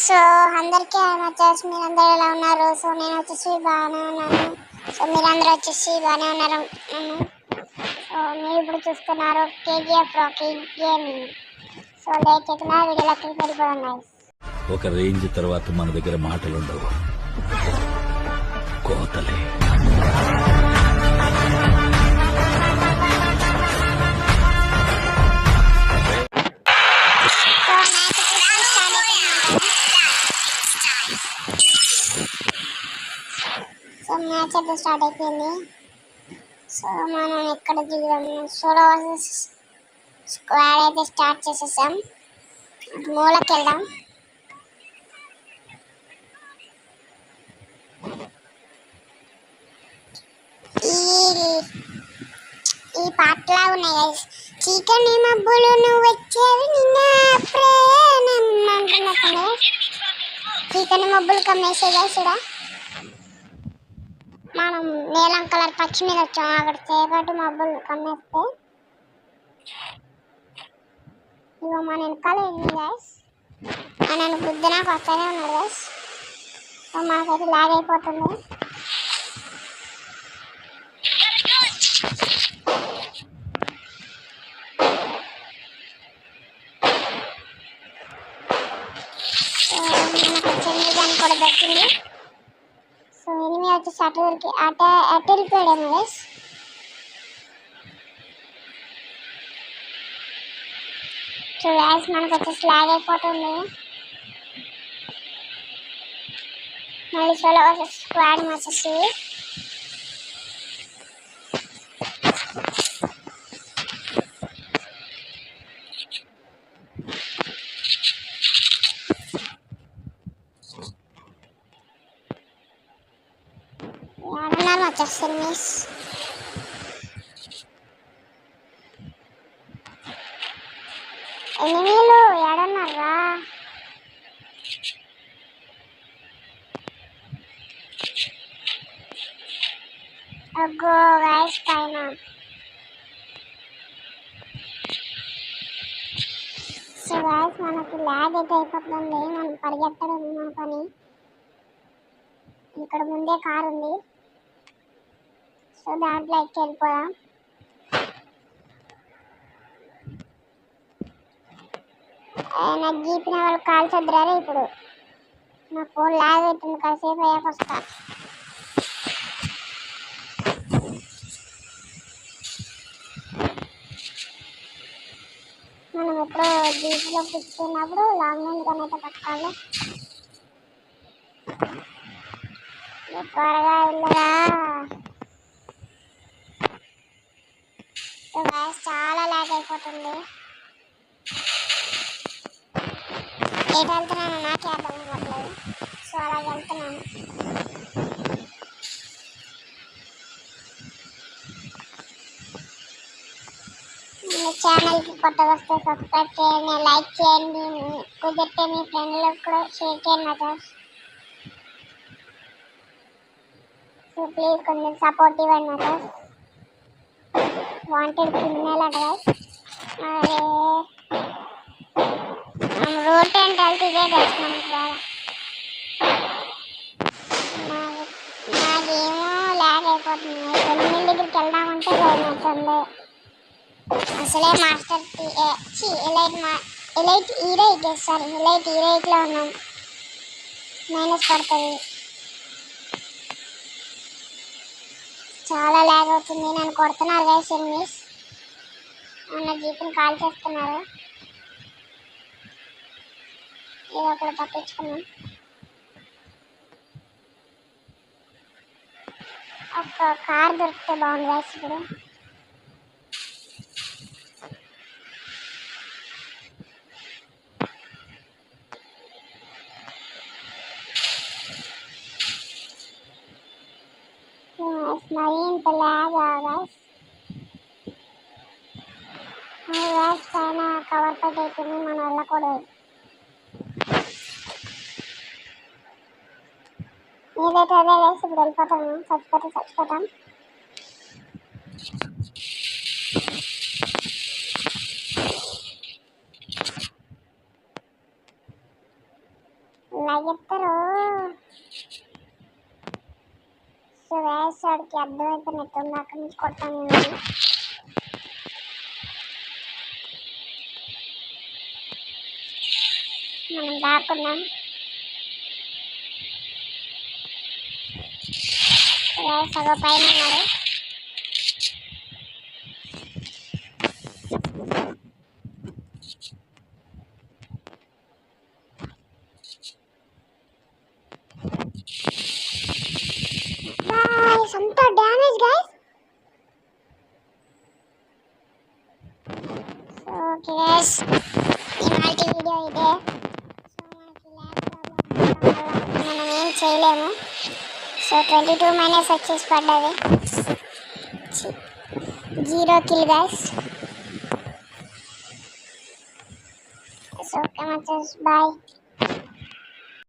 So అందరికీ వచ్చేసి మీరందరూ ఎలా ఉన్నారు? సో నేను వచ్చేసి బాగానే ఉన్నాను. సో మీరందరూ వచ్చేసి బాగానే ఉన్నారు. సో మీరు ఇప్పుడు చూస్తున్నారు KGF Rocky gaming. So late చేయకుండా వీడియోలోకి వెళ్ళిపోదాం. ఒక రేంజ్ తర్వాత మన దగ్గర మాటలు ఉండవు, కోతలే. సో మ్యాచ్ అయితే స్టార్ట్ అయిపోయింది. సో మనం ఎక్కడ దిగుదాము? సోలో వర్సెస్ స్క్వాడ్ అయితే స్టార్ట్ చేసేసాం. మూలకి వెళ్దాం. ఈ పాటలా ఉన్నాయి. చీకని మబ్బులు నువ్వు వచ్చేవి నిన్న ప్రేమం అంటున్నట్టు. చీకని మబ్బులు కమ్మేసేగా చూడ. మనం నీలం కలర్ పక్షి మీద వచ్చాము. అక్కడ చేపట్టి మబ్బులు కమ్మేస్తే ఇగో మన వెనకాల ఏంది గైస్, నన్ను బుద్ధి నాకు వస్తూనే ఉన్నాడు గైస్. సో మనకైతే లాగ్ అయిపోతుంది. కూడా దక్కింది. సో ఎనిమిది వచ్చేసి అటు వెళ్ళిపోయాడేమో గైస్. సో గైస్ మనకు వచ్చేసి లాగ్ అయిపోతుంది. మళ్ళీ సోలో వర్సెస్ స్క్వాడ్ వచ్చేసి ఏడన్నారు వచ్చేస్తారు మిస్. ఎనిమిదిలు ఏడన్నారా? అగ్గో గైస్ పైన. సో గైస్ మనకి ల్యాగ్ అయితే అయిపోతుంది. మనం పరిగెత్తడం మన పని. ఇక్కడ ముందే కార్ ఉంది. సో దాంట్లో ఎక్కి వెళ్ళిపోదాం. నాకు గీపిన వాళ్ళు కాల్ చదిరారు. ఇప్పుడు నా ఫోన్ లాగ్ అవుతుంది. కాసేపు అయ్యాక వస్తా. మనం ఎప్పుడో జీప్లో కూర్చున్నప్పుడు లాంగ్ లైన్ కనైతే పట్టుకోవాలి. త్వరగా వెళ్ళరా. సో గ్యాస్ చాలా లాగ్ అయిపోతుంది. ఏది వెళ్తున్నాను నాకే అర్థం అవ్వట్లేదు. సో అలా వెళ్తున్నాను. మీ ఛానల్కి కొత్తగా వస్తే సబ్స్క్రైబ్ చేయండి, లైక్ చేయండి, కుదిరితే మీ ఫ్రెండ్లకు కూడా షేర్ చేయండి సార్. సో ప్లీజ్ కొంచెం సపోర్ట్ ఇవ్వండి సార్. వాంటెడ్ క్రిమినల్ అట అరే మనం రోడ్ టెంట్ వెళ్తే ఇదే తెచ్చినాం బాగా. నాకేమో ల్యాగ్ అయిపోతుంది. ఎనిమిది దగ్గరికి వెళ్దామంటే భయం అవుతుంది. అసలే మాస్టర్ ఎలైట్ ఈరైట్ సారీ ఎలైట్ ఈరైట్లో ఉన్నాం. మైనస్ పడుతుంది. చాలా ల్యాగ్ అవుతుంది. నన్ను కొడుతున్నారు గైస్ ఎనిమిస్. నా జీపుని కాల్ చేస్తున్నారు. ఏదో ఒకటి తప్పించుకున్నాం. ఒక కార్ దొరికితే బాగుంది గైస్. ఇప్పుడు మరీ ఇంత ల్యాగ్ గైస్. గ్యాస్ పైన కవర్ పట్టి అయిపోయింది. మన వల్ల కూడా ఏదైతే అదే వేసి ఇప్పుడు వెళ్ళిపోతాము. చచ్చిపోతాం. లాగెత్తారు. సో వేసాడికి అర్థమైపోయినట్టుంది, అక్కడి నుంచి కొట్టాను. మనం దాక్కున్నాం. సగ పైన ఉన్నారు. అంత damage guys. So okay guys, ఇవాల్టి వీడియో ఇదే. సో మనకి ల్యాబ్ ప్రాబ్లం మనం ఏం చేయలేము. సో 22 మైనస్ వచ్చేసి పడ్డది. 0 kill guys. So okay much, bye.